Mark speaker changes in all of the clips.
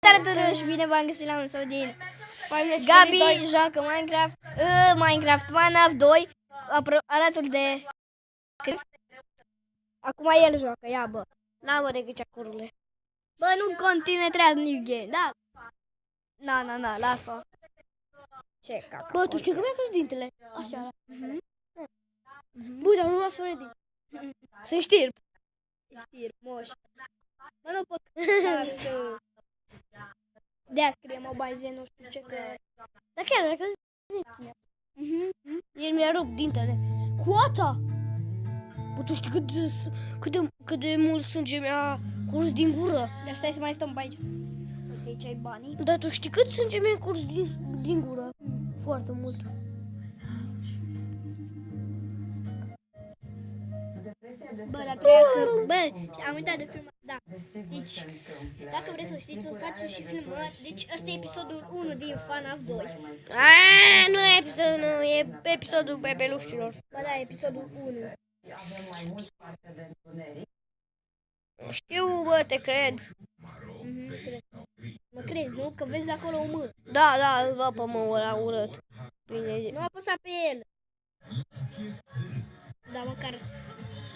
Speaker 1: Salutare și bine v-am găsit la un sau din Gabi joacă Minecraft, Minecraft FNAF 2, alături de... Acum el joacă, ia bă, n-am de gâcea cururile. Bă, nu continue treaz new game, da? Na, lasă-o. Ce caca.
Speaker 2: Bă, tu știi că mi-a căzut dintele aseară. Bă, dar nu m-a sfărăit din. Se știrb.
Speaker 1: Moș. Bă, nu pot să... De-aia scrie Mobile Zen, nu știu ce că...
Speaker 2: Dar chiar mi-a căzut dintele. El mi-a rupt dintele. Coata! Bă, tu știi cât de mult sânge mi-a curs din gură?
Speaker 1: Dar stai să mai stăm pe aici. Uite, aici ai banii.
Speaker 2: Dar tu știi cât sânge mi-a curs din gură? Foarte mult.
Speaker 1: Bă, dar trebuia să... Bă, am uitat de filmat, da. Deci, dacă vreți să știți, o facem și filmări. Deci, ăsta e episodul 1 din FNAF 2.
Speaker 2: Aaa, nu e episodul, nu, e episodul bebeluștilor.
Speaker 1: Bă, da, episodul 1.
Speaker 2: Știu, bă, te cred.
Speaker 1: Mă crezi, nu? Că vezi acolo o mână.
Speaker 2: Da, îl văd pe măul ăla urât. Bine.
Speaker 1: Nu apăsa pe el. Da, măcar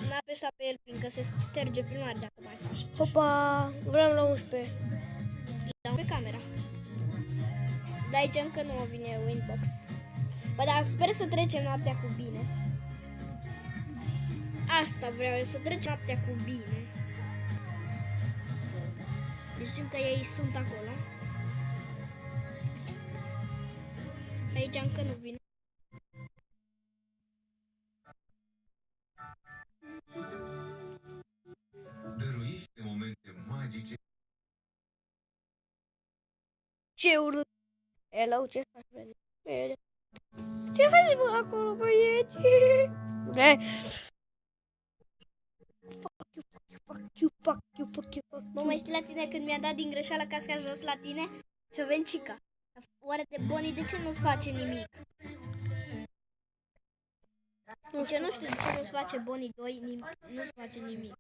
Speaker 1: n-a apăsat pe el, fiindcă se șterge filmarea dacă mai faci.
Speaker 2: Hopa, vreau la 11.
Speaker 1: Dau pe camera. Dar aici încă nu vine Winbox. Bă, dar sper să trecem noaptea cu bine. Asta vreau, să trecem noaptea cu bine. Deci știm că ei sunt acolo. Aici încă nu vine.
Speaker 3: Dăruiește momente magice.
Speaker 2: Ce urât. Hello, ce faci, băieți? Ce faci, bă, acolo, băieți? Fuck you.
Speaker 1: Mă mai știi la tine când mi-a dat din greșeală casca jos la tine? Și-o ven cica. Oare de Bonnie de ce nu-ți face nimic? Deci nu știu de ce nu-ți face Bonnie 2, nu-ți face nimic.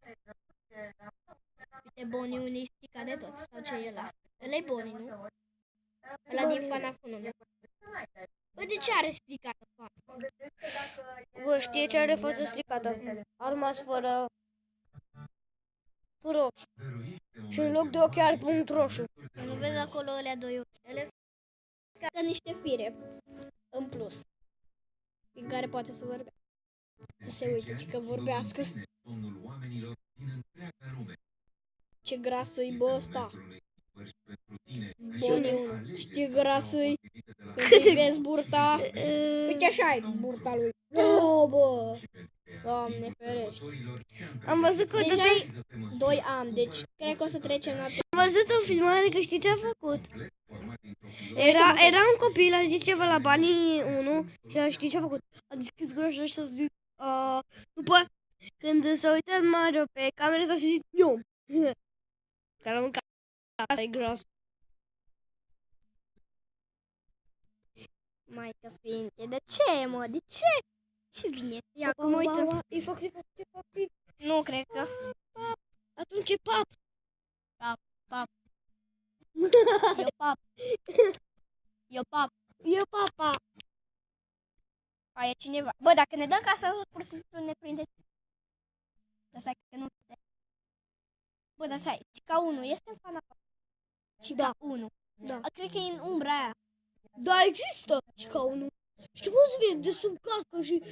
Speaker 1: Uite, Bonnie unii stica de tot, sau ce e ăla? Ăla-i Bonnie, nu? Ăla din FNAF 1. Bă, de ce are stricată fața?
Speaker 2: Bă, știe ce are față stricată? A rămas fără ochi. Și în loc de ochi are punct roșu.
Speaker 1: Nu vezi acolo alea doi ochi. Ele scadă niște fire în plus, prin care poate să vorbească. Să se uite și că vorbească. Ce grasă-i, bă, ăsta. Bonnie, știi grasă-i? Când îi vezi burta, uite așa-i burta lui. No, bă! Doamne ferește.
Speaker 2: Am văzut că
Speaker 1: Deja 2 ani, deci cred că o să trecem la...
Speaker 2: Am văzut în filmare că știi ce a făcut? Era un copil, a zis ceva la banii 1 și a știi ce a făcut? A deschis gura și s-a zis... După când s-a uitat Mario pe cameră s-a zis... Eu! Care a mâncat. Asta e gros.
Speaker 1: Maică sfinte, de ce, mă? De ce? Ce vine? Ia, cum uită.
Speaker 2: Îi fac.
Speaker 1: Nu cred că.
Speaker 2: Atunci e pap.
Speaker 1: Pap. Eu papa. Aia e cineva. Bă, dacă ne dăm casa, pur și simplu ne prinde. Dar stai că nu putem. Bă, dar stai, Cica 1 este în FNAF? Cica 1.
Speaker 2: Da.
Speaker 1: Cred că e în umbra aia.
Speaker 2: Da, există Cica 1. Știi cum se vede de sub cască și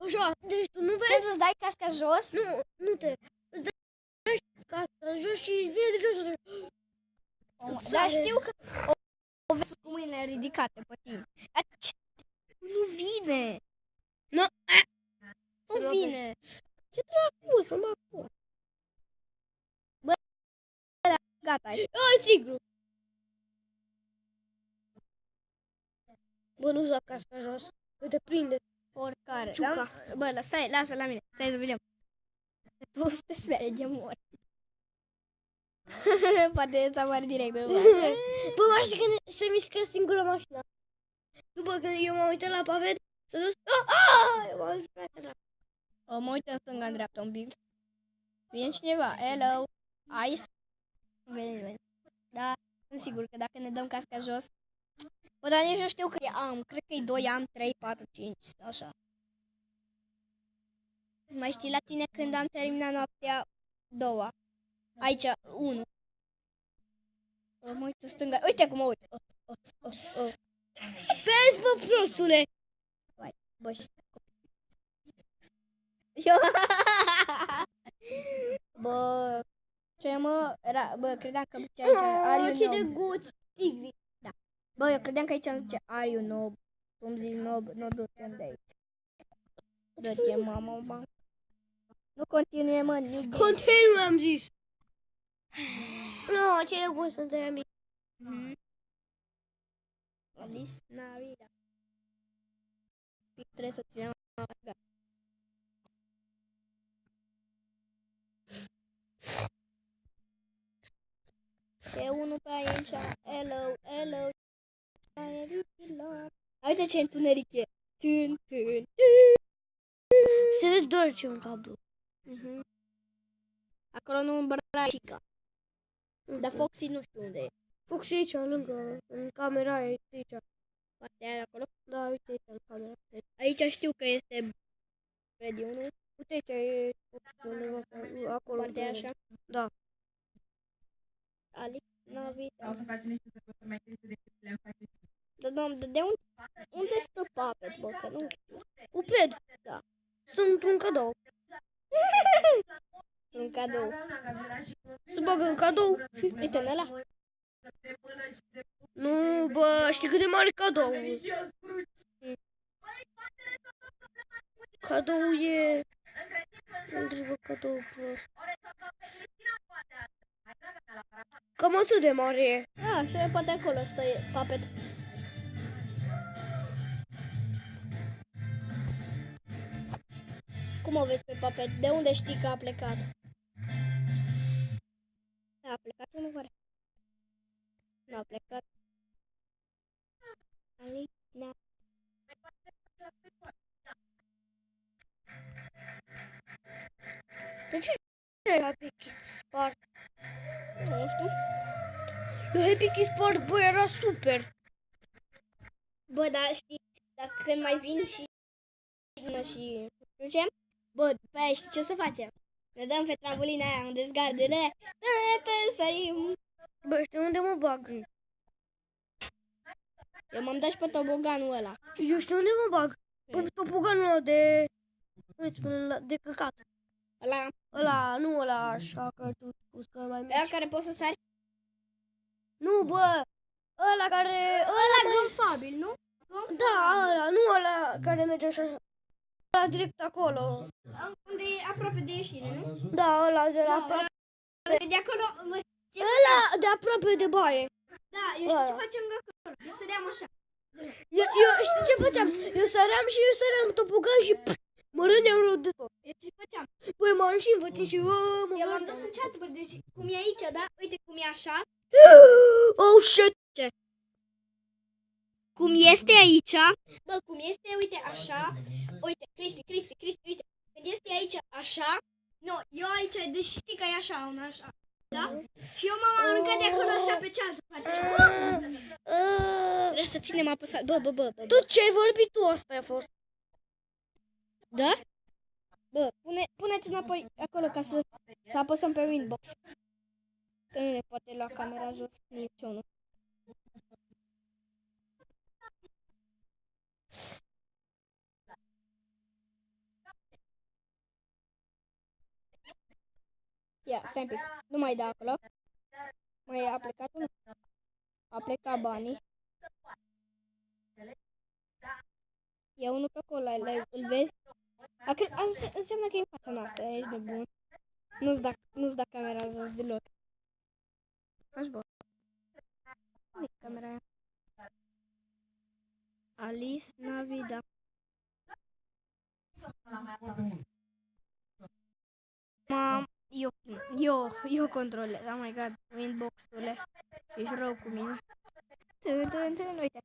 Speaker 2: așa. Deci tu nu vezi?
Speaker 1: Îți dai casca jos?
Speaker 2: Nu te. Îți dai casca jos și vine de jos.
Speaker 1: Dar știu că o vezi cu mâinile ridicate pe tine. Nu vine. Nu vine.
Speaker 2: Ce dracu, să mă acum.
Speaker 1: Bă, gata.
Speaker 2: Ai tigru. Bă, nu-ți da casca jos. Uite, prinde.
Speaker 1: Oricare.
Speaker 2: Ciuca.
Speaker 1: Bă, stai, lasă la mine. Stai să vedem. Tu să te spere de mor. Poate să apare direct.
Speaker 2: Bă, mă știi când se mișcă singură mașina. După când eu m-am uitat la Pavel, s-a dus... Eu m-am spus.
Speaker 1: Mă uit în stânga, în dreapta un pic. Vine cineva. Hello. Ice. Veni. Da. Sunt sigur că dacă ne dăm casca jos... Bă, dar nici nu știu că am. Cred că e 2, am 3, 4, 5, așa. Mai știi la tine când am terminat noaptea 2? Aici, 1. Mă uit în stânga. Uite cum mă uit.
Speaker 2: Vezi, bă, prostule!
Speaker 1: Bă, și... Bă, ce mă, era, bă, credeam că zice aici, are you
Speaker 2: ce de
Speaker 1: noob?
Speaker 2: guți tigri!
Speaker 1: Bă, eu credeam că aici îmi zice, are you noob? Tu îmi zici noob, nu du-te de aici. Dă-te, mama, mă. Nu continue, mă, new game.
Speaker 2: Continuu, am zis! Nu, ce de guți sunt aia mici.
Speaker 1: Alice Navida. Trebuie să ținem gata. E unul pe aici. Hello, hello. Uite ce întuneric e. Tun, tun,
Speaker 2: Se vede doar ce un cablu.
Speaker 1: Acolo nu îmbrăca chica. Dar Foxy nu știu unde e.
Speaker 2: Foxy aici, lângă, în camera aia, este aici.
Speaker 1: Partea aia de acolo.
Speaker 2: Da, uite aici, în camera.
Speaker 1: Aici știu că este Freddy 1.
Speaker 2: Uite aici e Foxy undeva acolo.
Speaker 1: Partea aia așa.
Speaker 2: Da.
Speaker 1: Ali, Navida.
Speaker 4: O să facem niște sărbători mai triste decât le-am face.
Speaker 1: Dar, doamne, de unde stă Puppet, bă, că nu știu.
Speaker 2: Uped.
Speaker 1: Da.
Speaker 2: Sunt un cadou.
Speaker 1: Un cadou.
Speaker 2: Se bagă în cadou.
Speaker 1: Uite în ăla.
Speaker 2: Nu, bă, știi cât de mare cadou? Cadou e... Unde bă, cadou prost. Cam atât de mare e.
Speaker 1: Ah, și poate acolo stă Puppet. Cum o vezi pe Puppet? De unde știi că a plecat? A plecat unul oare? N-a plecat. Ali, na.
Speaker 2: De ce Happy Kids Sport?
Speaker 1: Nu știu.
Speaker 2: La Happy Kids Sport, bă, era super.
Speaker 1: Bă, dar știi, dacă când mai vin și nu știu ce, bă, după aia știi ce să facem? Ne dăm pe trambolina aia unde zgardele, sărim.
Speaker 2: Bă, știi unde mă bag?
Speaker 1: Eu m-am dat și pe toboganul ăla.
Speaker 2: Eu știu unde mă bag. Pe topoganul ăla de... Cum îi spune, de căcat.
Speaker 1: Ăla
Speaker 2: Nu ăla așa, că tu cu scări mai mici.
Speaker 1: ăla care poți să sari?
Speaker 2: Nu, bă! Ăla care...
Speaker 1: Ăla gonfabil, nu?
Speaker 2: Da, ăla, nu ăla care merge așa. Ăla direct acolo.
Speaker 1: Unde e aproape de ieșire, nu?
Speaker 2: Da, ăla de la...
Speaker 1: Da, de acolo, bă,
Speaker 2: Ăla de aproape de baie.
Speaker 1: da, eu știu ce facem de acolo. Eu săream așa.
Speaker 2: Eu știu ce făceam? Eu săream cu topogan și mă rândeam rău de tot.
Speaker 1: Eu ce făceam?
Speaker 2: Păi m-am și învățit și...
Speaker 1: Eu m-am dus în cealaltă parte, deci cum e aici, da? Uite cum e așa.
Speaker 2: Oh, shit!
Speaker 1: Cum este aici, bă, cum este, uite, așa, uite, Cristi, uite, când este aici așa, nu, eu aici, deci știi că e așa, un așa, da? Și eu m-am aruncat de acolo așa pe cealaltă parte. Trebuie să ținem apăsat, bă.
Speaker 2: Tu ce ai vorbit tu, asta a fost.
Speaker 1: Da? Bă, puneți înapoi acolo ca să apăsăm pe Winbox. Că nu ne poate lua camera jos niciunul. Ia, stai un pic. Nu mai da acolo. Mai a plecat unul. A plecat banii. E unul pe acolo, îl vezi? Înseamnă că e în fața noastră, ești nebun. Nu-ți da camera jos deloc. Faci bă. Unde e camera aia? Alice Navida. Mam, eu controlez. Oh my god, Winbox-ule. Ești rău cu mine. Uite.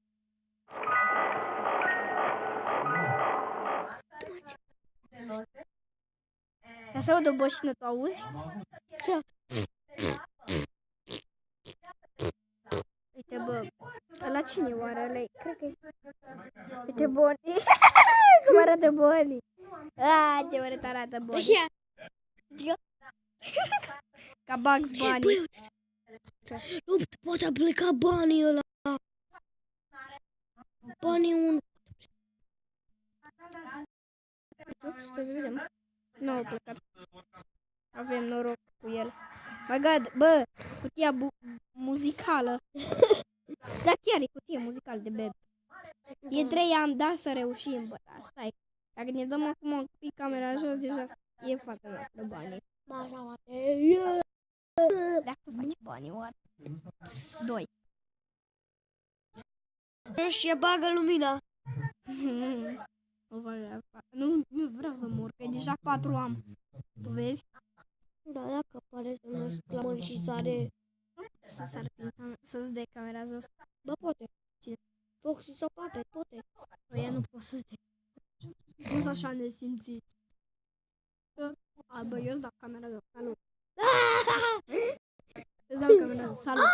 Speaker 1: Ca să aud o boșină, tu auzi? cine oare ăla? Cred că uite Bonnie. Cum arată Bonnie? Ce urât arată Bonnie.
Speaker 2: Așa.
Speaker 1: Ca Bugs Bunny.
Speaker 2: Nu poate pleca banii ăla. Banii unde?
Speaker 1: Să vedem. Nu au plecat. Avem noroc cu el. My God, bă, cutia muzicală. Da, chiar e cutie muzicală de bebe. E 3 ani, da, să reușim, bă, da, stai. Dacă ne dăm acum un pic camera jos, deja e fata noastră banii.
Speaker 2: Da, așa, mate.
Speaker 1: Dacă faci banii, oare? 2.
Speaker 2: Și bagă lumina.
Speaker 1: Nu vreau să mor, că e deja 4 am. Tu vezi?
Speaker 2: Da, dacă apare să mă exclamă și sare.
Speaker 1: Să-ți dea camera jos.
Speaker 2: Bă, poate.
Speaker 1: Cine?
Speaker 2: Foxy sau pape, poate.
Speaker 1: Păi eu nu pot să-ți dea. Nu sunt așa nesimțiți. Bă, eu îți dau camera jos. Salut. Îți dau camera jos. Salut.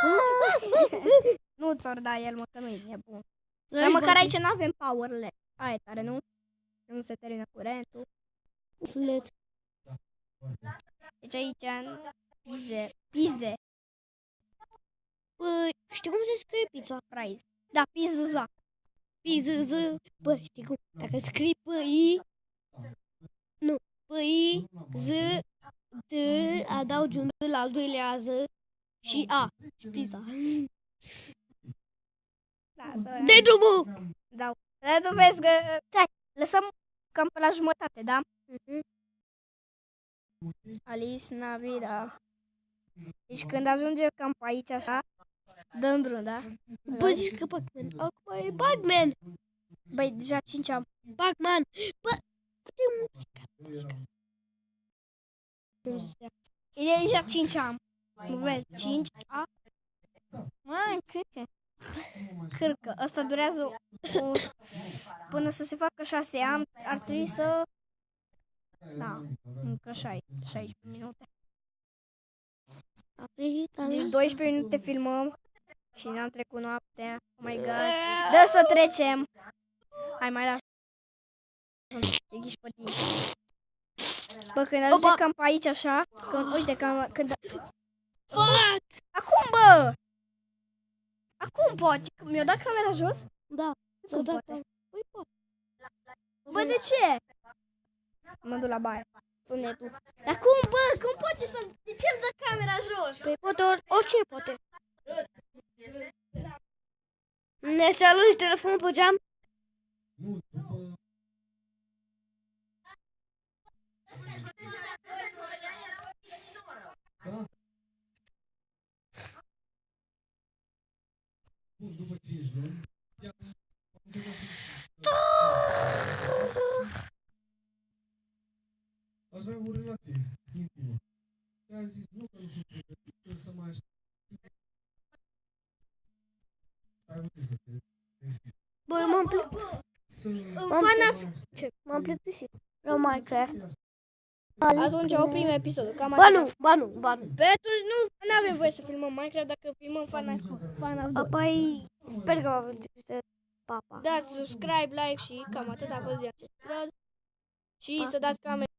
Speaker 1: Nu ți-or da el, mă, că nu e nebun. Dar măcar aici nu avem power-le. Aia e tare, nu? Nu se termină curentul.
Speaker 2: Slet.
Speaker 1: Deci aici, pize,
Speaker 2: Păi, știi cum se scrie pizza?
Speaker 1: prize. Da, pizza.
Speaker 2: Pizza. Bă, știi cum? Dacă scrii P-I, nu, P-I, Z, T, adaugi un D la al doilea Z și A. Pizza.
Speaker 1: Da, asta
Speaker 2: De drumul!
Speaker 1: dau. Dar tu vezi că... Stai, lăsăm cam pe la jumătate, da? Alice Navida. Deci când ajunge cam pe aici așa, dăm drum, da?
Speaker 2: Bă, zici că Pac-Man. Acum e Pac-Man!
Speaker 1: Băi, deja 5 am.
Speaker 2: Pac-Man! Bă, câte muzică?
Speaker 1: E deja 5 am. Nu vezi? 5 a. Măi, cârcă. Asta durează până să se facă 6 am. Ar trebui să... Da, încă 16 minute. Deci 12 minute filmăm și ne-am trecut noaptea. Oh my god. Dă să trecem. Hai, mai las. Te ghiși pe tine. Bă, când ajunge cam pe aici așa, uite, când...
Speaker 2: Fuck!
Speaker 1: Acum, bă! Acum poate. Mi-o dat camera jos?
Speaker 2: Da.
Speaker 1: Cum poate?
Speaker 2: Păi, poate.
Speaker 1: Bă, de ce? Mă duc la baie. Sunetul. Dar cum, bă? Cum poate să... De ce îmi dă camera jos?
Speaker 2: Păi poate orice poate. Ne-ți aluși telefonul pe geam?
Speaker 3: După 5 luni, aș vrea o relație intimă. Și a zis, nu că nu sunt pregătit, să mă aștept. Ai putea să te explici.
Speaker 2: Bă, m-am plictisit. M-am plictisit. Vreau Minecraft.
Speaker 1: Atunci oprim episodul. Cam
Speaker 2: Ba nu, ba nu, ba nu.
Speaker 1: Pe atunci nu avem voie să filmăm Minecraft dacă filmăm Final 2.
Speaker 2: Apoi, sper că v-a venit papa.
Speaker 1: Dați subscribe, like și cam atât a fost de acest vlog. Și să dați camera